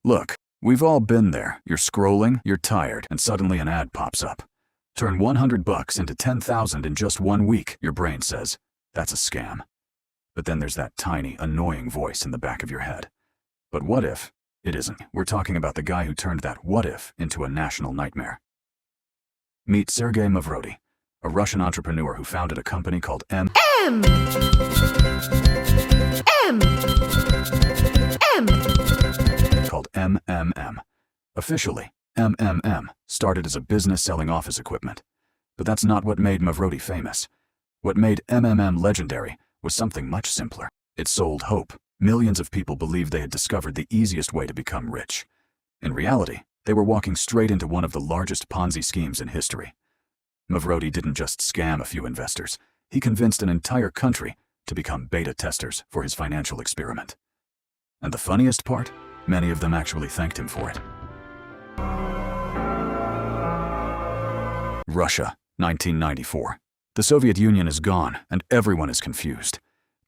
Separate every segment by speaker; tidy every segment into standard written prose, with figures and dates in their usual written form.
Speaker 1: Look, we've all been there. You're scrolling, you're tired, and suddenly an ad pops up. Turn $100 into 10,000 in just 1 week, your brain says. That's a scam. But then there's that tiny, annoying voice in the back of your head. But what if it isn't? We're talking about the guy who turned that what if into a national nightmare. Meet Sergey Mavrodi, a Russian entrepreneur who founded a company called MMM. Officially, MMM started as a business selling office equipment. But that's not what made Mavrodi famous. What made MMM legendary was something much simpler. It sold hope. Millions of people believed they had discovered the easiest way to become rich. In reality, they were walking straight into one of the largest Ponzi schemes in history. Mavrodi didn't just scam a few investors. He convinced an entire country to become beta testers for his financial experiment. And the funniest part? Many of them actually thanked him for it. Russia, 1994. The Soviet Union is gone, and everyone is confused.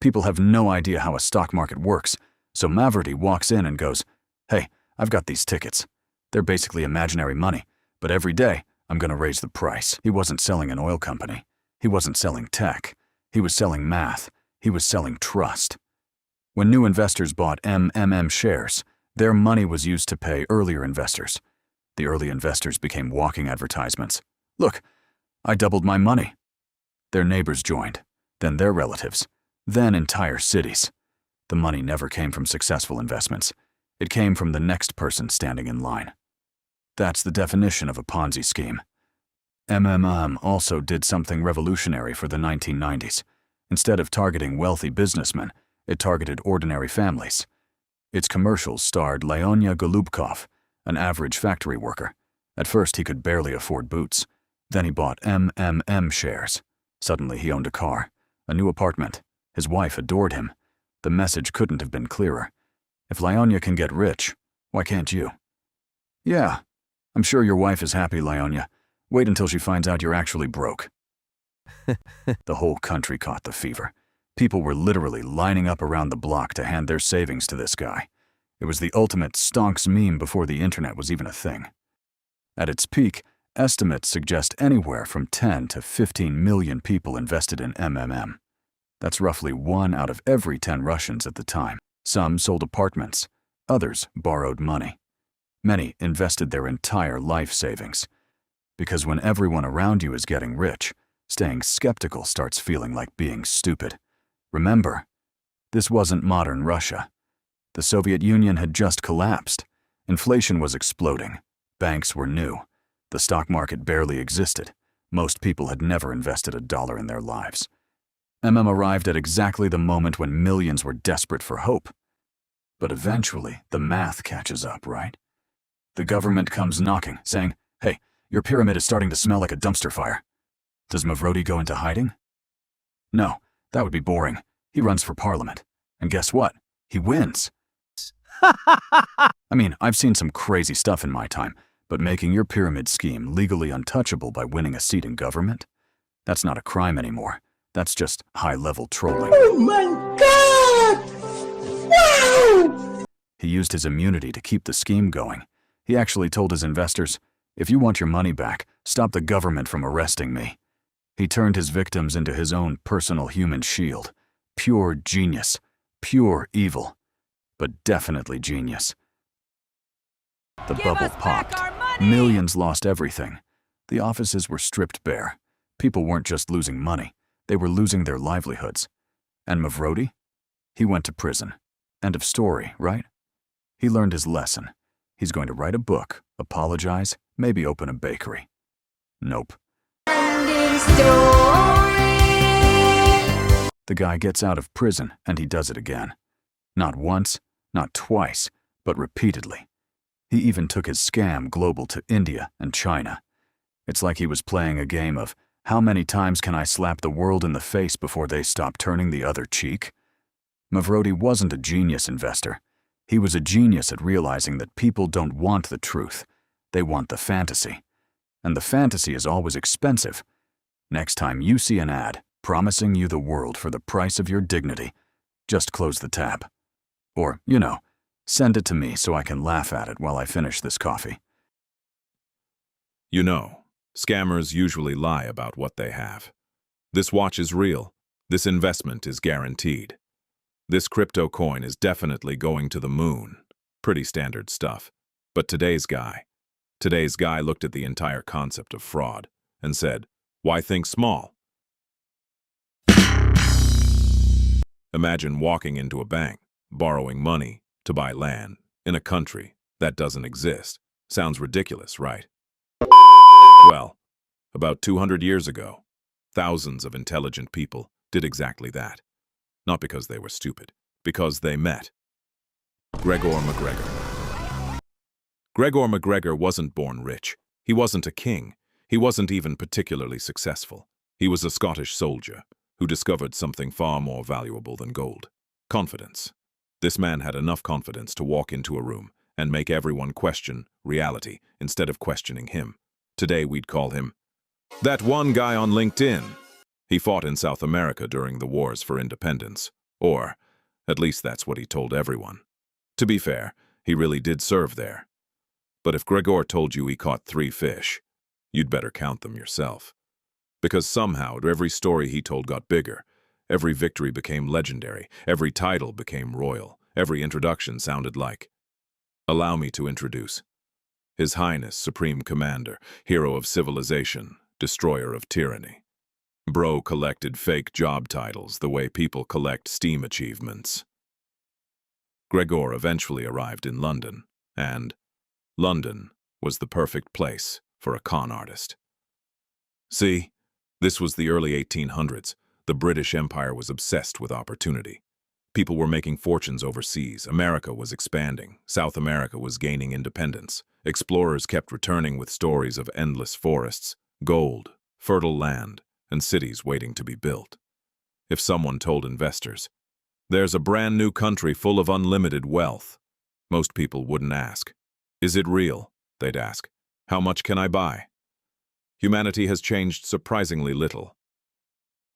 Speaker 1: People have no idea how a stock market works, so Mavrodi walks in and goes, "Hey, I've got these tickets. They're basically imaginary money, but every day I'm going to raise the price." He wasn't selling an oil company. He wasn't selling tech. He was selling math. He was selling trust. When new investors bought MMM shares, their money was used to pay earlier investors. The early investors became walking advertisements. "Look, I doubled my money." Their neighbors joined, then their relatives, then entire cities. The money never came from successful investments. It came from the next person standing in line. That's the definition of a Ponzi scheme. MMM also did something revolutionary for the 1990s. Instead of targeting wealthy businessmen, it targeted ordinary families. Its commercials starred Leonya Golubkov, an average factory worker. At first, he could barely afford boots. Then he bought MMM shares. Suddenly, he owned a car, a new apartment. His wife adored him. The message couldn't have been clearer. If Leonya can get rich, why can't you? Yeah, I'm sure your wife is happy, Leonya. Wait until she finds out you're actually broke. The whole country caught the fever. People were literally lining up around the block to hand their savings to this guy. It was the ultimate stonks meme before the internet was even a thing. At its peak, estimates suggest anywhere from 10 to 15 million people invested in MMM. That's roughly 1 out of every 10 Russians at the time. Some sold apartments, others borrowed money. Many invested their entire life savings. Because when everyone around you is getting rich, staying skeptical starts feeling like being stupid. Remember, this wasn't modern Russia. The Soviet Union had just collapsed. Inflation was exploding. Banks were new. The stock market barely existed. Most people had never invested $1 in their lives. MM arrived at exactly the moment when millions were desperate for hope. But eventually, the math catches up, right? The government comes knocking, saying, "Hey, your pyramid is starting to smell like a dumpster fire." Does Mavrodi go into hiding? No, that would be boring. He runs for parliament. And guess what? He wins. I mean, I've seen some crazy stuff in my time, but making your pyramid scheme legally untouchable by winning a seat in government? That's not a crime anymore. That's just high-level trolling.
Speaker 2: Oh my God! Wow!
Speaker 1: He used his immunity to keep the scheme going. He actually told his investors, "If you want your money back, stop the government from arresting me." He turned his victims into his own personal human shield. Pure genius. Pure evil. But definitely genius. The bubble popped. Millions lost everything. The offices were stripped bare. People weren't just losing money. They were losing their livelihoods. And Mavrodi? He went to prison. End of story, right? He learned his lesson. He's going to write a book, apologize, maybe open a bakery. Nope.
Speaker 2: Ending story.
Speaker 1: The guy gets out of prison and he does it again. Not once, not twice, but repeatedly. He even took his scam global to India and China. It's like he was playing a game of, how many times can I slap the world in the face before they stop turning the other cheek? Mavrodi wasn't a genius investor. He was a genius at realizing that people don't want the truth. They want the fantasy. And the fantasy is always expensive. Next time you see an ad promising you the world for the price of your dignity, just close the tab. Or, Send it to me so I can laugh at it while I finish this coffee.
Speaker 3: You know, scammers usually lie about what they have. This watch is real. This investment is guaranteed. This crypto coin is definitely going to the moon. Pretty standard stuff. But today's guy looked at the entire concept of fraud and said, "Why think small?" Imagine walking into a bank, borrowing money to buy land in a country that doesn't exist. Sounds ridiculous, right? Well, about 200 years ago, thousands of intelligent people did exactly that. Not because they were stupid, because they met Gregor MacGregor. Gregor MacGregor wasn't born rich. He wasn't a king. He wasn't even particularly successful. He was a Scottish soldier who discovered something far more valuable than gold: confidence. This man had enough confidence to walk into a room and make everyone question reality instead of questioning him. Today we'd call him that one guy on LinkedIn. He fought in South America during the wars for independence, or at least that's what he told everyone. To be fair, he really did serve there. But if Gregor told you he caught 3 fish, you'd better count them yourself. Because somehow every story he told got bigger. Every victory became legendary. Every title became royal. Every introduction sounded like, "Allow me to introduce His Highness Supreme Commander, hero of civilization, destroyer of tyranny." Bro collected fake job titles the way people collect Steam achievements. Gregor eventually arrived in London, and London was the perfect place for a con artist. See, this was the early 1800s. The British Empire was obsessed with opportunity. People were making fortunes overseas. America was expanding. South America was gaining independence. Explorers kept returning with stories of endless forests, gold, fertile land, and cities waiting to be built. If someone told investors, "There's a brand new country full of unlimited wealth," most people wouldn't ask, "Is it real?" They'd ask, "How much can I buy?" Humanity has changed surprisingly little.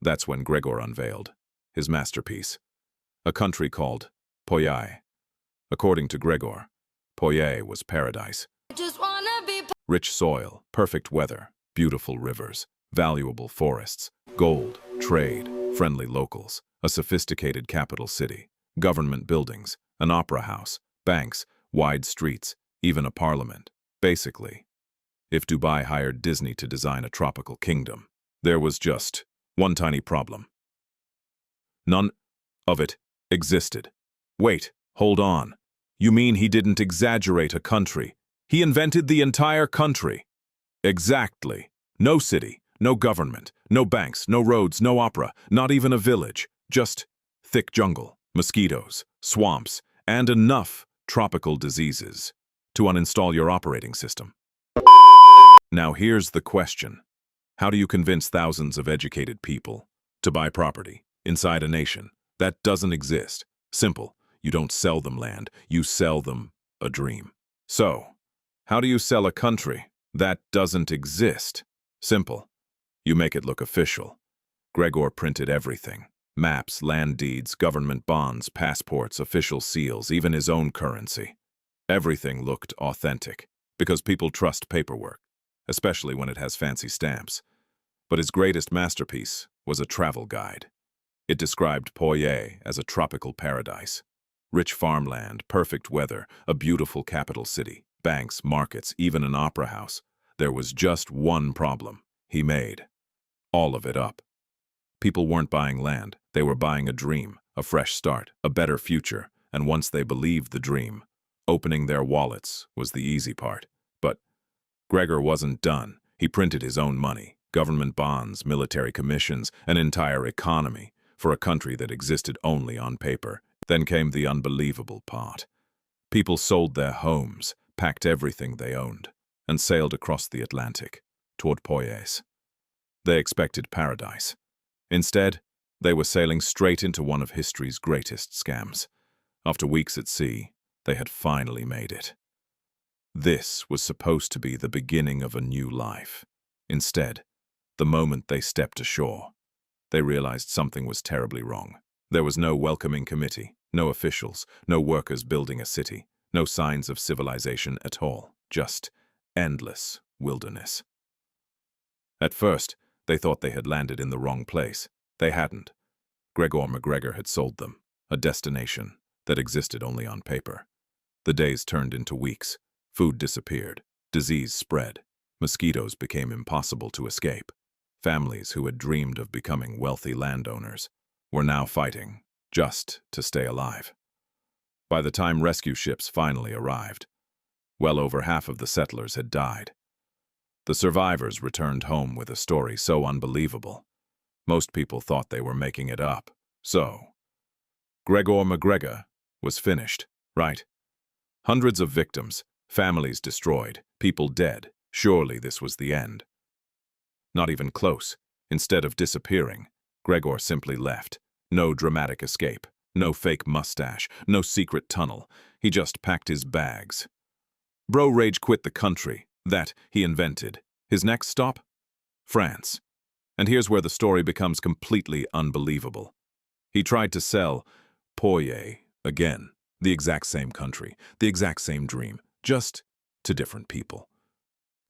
Speaker 3: That's when Gregor unveiled his masterpiece, a country called Poyai. According to Gregor, Poyai was paradise.
Speaker 2: Just wanna be
Speaker 3: Rich soil, perfect weather, beautiful rivers, valuable forests, gold, trade, friendly locals, a sophisticated capital city, government buildings, an opera house, banks, wide streets, even a parliament. Basically, if Dubai hired Disney to design a tropical kingdom, there was just one tiny problem. None of it existed. Wait, hold on. You mean he didn't exaggerate a country? He invented the entire country. Exactly. No city, no government, no banks, no roads, no opera, not even a village. Just thick jungle, mosquitoes, swamps, and enough tropical diseases to uninstall your operating system. Now here's the question. How do you convince thousands of educated people to buy property inside a nation that doesn't exist? Simple. You don't sell them land, you sell them a dream. So, how do you sell a country that doesn't exist? Simple. You make it look official. Gregor printed everything. Maps, land deeds, government bonds, passports, official seals, even his own currency. Everything looked authentic, because people trust paperwork, especially when it has fancy stamps. But his greatest masterpiece was a travel guide. It described Poyai as a tropical paradise. Rich farmland, perfect weather, a beautiful capital city, banks, markets, even an opera house. There was just one problem. He made all of it up. People weren't buying land. They were buying a dream, a fresh start, a better future. And once they believed the dream, opening their wallets was the easy part. But Gregor wasn't done. He printed his own money, government bonds, military commissions, an entire economy for a country that existed only on paper. Then came the unbelievable part. People sold their homes, packed everything they owned, and sailed across the Atlantic toward Poyais. They expected paradise. Instead, they were sailing straight into one of history's greatest scams. After weeks at sea, they had finally made it. This was supposed to be the beginning of a new life. Instead, the moment they stepped ashore, they realized something was terribly wrong. There was no welcoming committee, No officials, no workers building a city, no signs of civilization at all, just endless wilderness. At first, they thought they had landed in the wrong place. They hadn't. Gregor MacGregor had sold them a destination that existed only on paper. The days turned into weeks. Food disappeared. Disease spread. Mosquitoes became impossible to escape. Families who had dreamed of becoming wealthy landowners were now fighting just to stay alive. By the time rescue ships finally arrived, well over half of the settlers had died. The survivors returned home with a story so unbelievable. Most people thought they were making it up. So, Gregor MacGregor was finished, right? Hundreds of victims, families destroyed, people dead. Surely this was the end. Not even close. Instead of disappearing, Gregor simply left. No dramatic escape, no fake mustache, no secret tunnel. He just packed his bags. Bro rage quit the country that he invented. His next stop? France. And here's where the story becomes completely unbelievable. He tried to sell Poye again. The exact same country, the exact same dream, just to different people.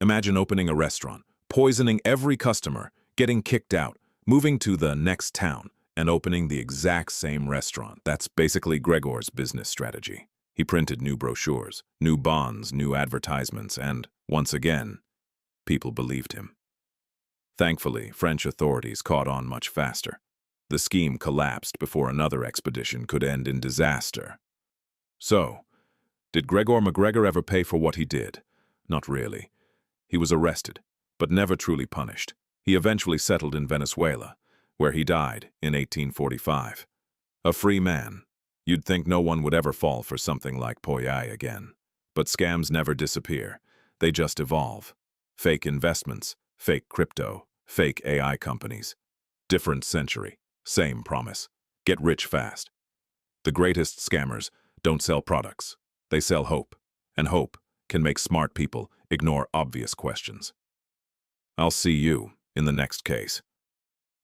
Speaker 3: Imagine opening a restaurant, poisoning every customer, getting kicked out, moving to the next town, and opening the exact same restaurant. That's basically Gregor's business strategy. He printed new brochures, new bonds, new advertisements, and, once again, people believed him. Thankfully, French authorities caught on much faster. The scheme collapsed before another expedition could end in disaster. So, did Gregor MacGregor ever pay for what he did? Not really. He was arrested, but never truly punished. He eventually settled in Venezuela, where he died in 1845. A free man. You'd think no one would ever fall for something like Poye again. But scams never disappear. They just evolve. Fake investments, fake crypto, fake AI companies. Different century, same promise. Get rich fast. The greatest scammers don't sell products. They sell hope. And hope can make smart people ignore obvious questions. I'll see you in the next case.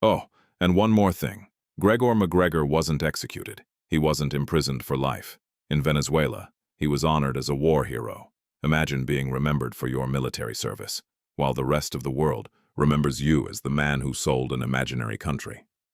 Speaker 3: Oh, and one more thing. Gregor MacGregor wasn't executed. He wasn't imprisoned for life. In Venezuela, he was honored as a war hero. Imagine being remembered for your military service, while the rest of the world remembers you as the man who sold an imaginary country.